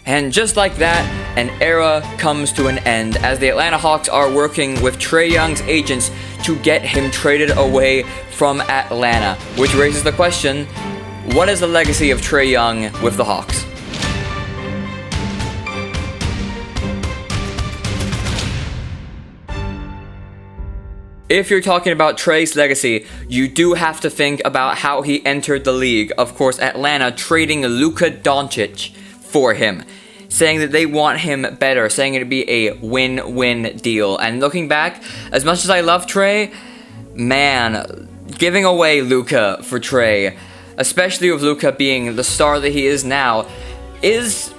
And just like that, an era comes to an end as the Atlanta Hawks are working with Trae Young's agents to get him traded away from Atlanta, which raises the question, what is the legacy of Trae Young with the Hawks? If you're talking about Trae's legacy, you do have to think about how he entered the league. Of course, Atlanta trading Luka Doncic for him, saying that they want him better, saying it'd be a win-win deal. And looking back, as much as I love Trae, man, giving away Luka for Trae, especially with Luka being the star that he is now, is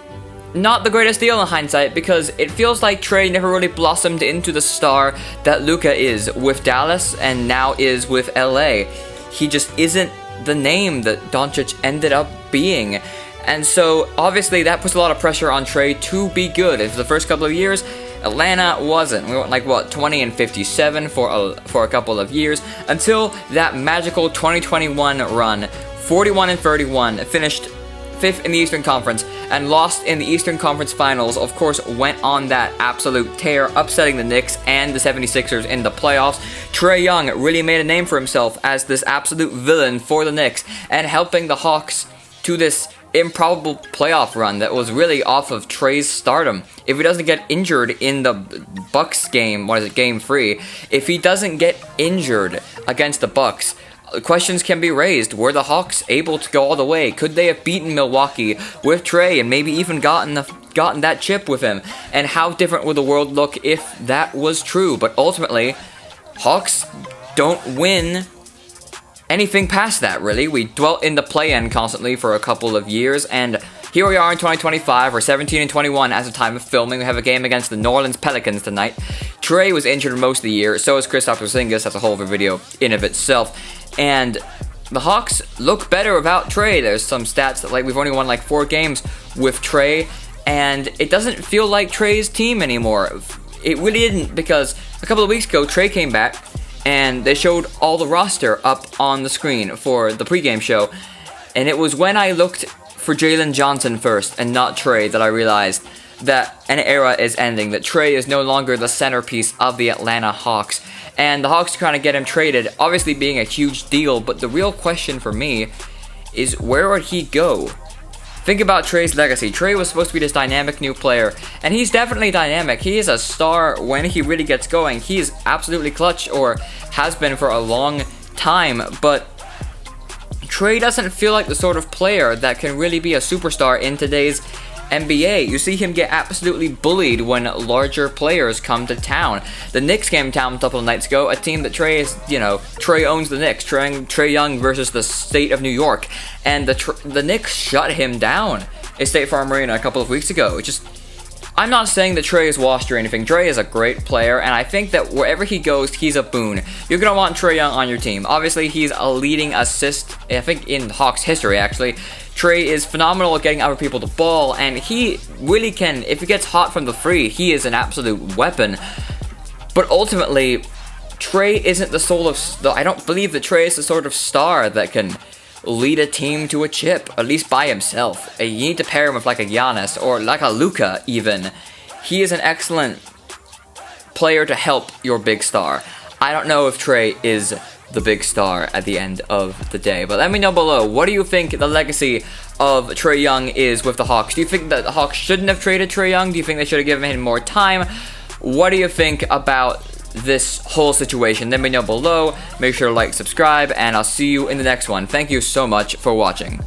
not the greatest deal in hindsight, because it feels like Trae never really blossomed into the star that Luka is with Dallas and now is with LA. He just isn't the name that Doncic ended up being. And so obviously that puts a lot of pressure on Trae to be good. And for the first couple of years, Atlanta wasn't. We went like 20 and 57 for a couple of years until that magical 2021 run, 41 and 31, finished 5th in the Eastern Conference and lost in the Eastern Conference Finals. Of course, went on that absolute tear, upsetting the Knicks and the 76ers in the playoffs. Trae Young really made a name for himself as this absolute villain for the Knicks and helping the Hawks to this improbable playoff run that was really off of Trae's stardom. If he doesn't get injured in the Bucks game, game 3, if he doesn't get injured against the Bucks, questions can be raised. Were the Hawks able to go all the way? Could they have beaten Milwaukee with Trae and maybe even gotten that chip with him? And how different would the world look if that was true? But ultimately, Hawks don't win anything past that, really. We dwelt in the play-in constantly for a couple of years, and here we are in 2025. We're 17 and 21 as of time of filming. We have a game against the New Orleans Pelicans tonight. Trae was injured most of the year, so is Kristaps Porzingis. That's a whole other video in of itself. And the Hawks look better without Trae. There's some stats that we've only won 4 games with Trae, and it doesn't feel like Trae's team anymore. It really didn't, because a couple of weeks ago, Trae came back and they showed all the roster up on the screen for the pregame show. And it was when I looked for Jalen Johnson first and not Trae that I realized that an era is ending, that Trae is no longer the centerpiece of the Atlanta Hawks. And the Hawks are trying to get him traded, obviously being a huge deal, but the real question for me is, where would he go? Think about Trae's legacy. Trae was supposed to be this dynamic new player, and he's definitely dynamic. He is a star when he really gets going. He is absolutely clutch, or has been for a long time, but Trae doesn't feel like the sort of player that can really be a superstar in today's NBA. You see him get absolutely bullied when larger players come to town. The Knicks came to town a couple of nights ago, a team that Trae is, Trae owns the Knicks, Trae Young versus the state of New York, and the Knicks shut him down at State Farm Arena a couple of weeks ago. I'm not saying that Trae is washed or anything. Trae is a great player, and I think that wherever he goes, he's a boon. You're going to want Trae Young on your team. Obviously, he's a leading assist, I think, in Hawks history, actually. Trae is phenomenal at getting other people the ball, and he really can, if he gets hot from the free, he is an absolute weapon. But ultimately, Trae isn't the sort of, I don't believe that Trae is the sort of star that can lead a team to a chip, at least by himself. You need to pair him with a Giannis, or a Luka even. He is an excellent player to help your big star. I don't know if Trae is the big star at the end of the day, but let me know below, what do you think the legacy of Trae Young is with the Hawks? Do you think that the Hawks shouldn't have traded Trae Young? Do you think they should have given him more time? What do you think about this whole situation? Let me know below. Make sure to like, subscribe, and I'll see you in the next one. Thank you so much for watching.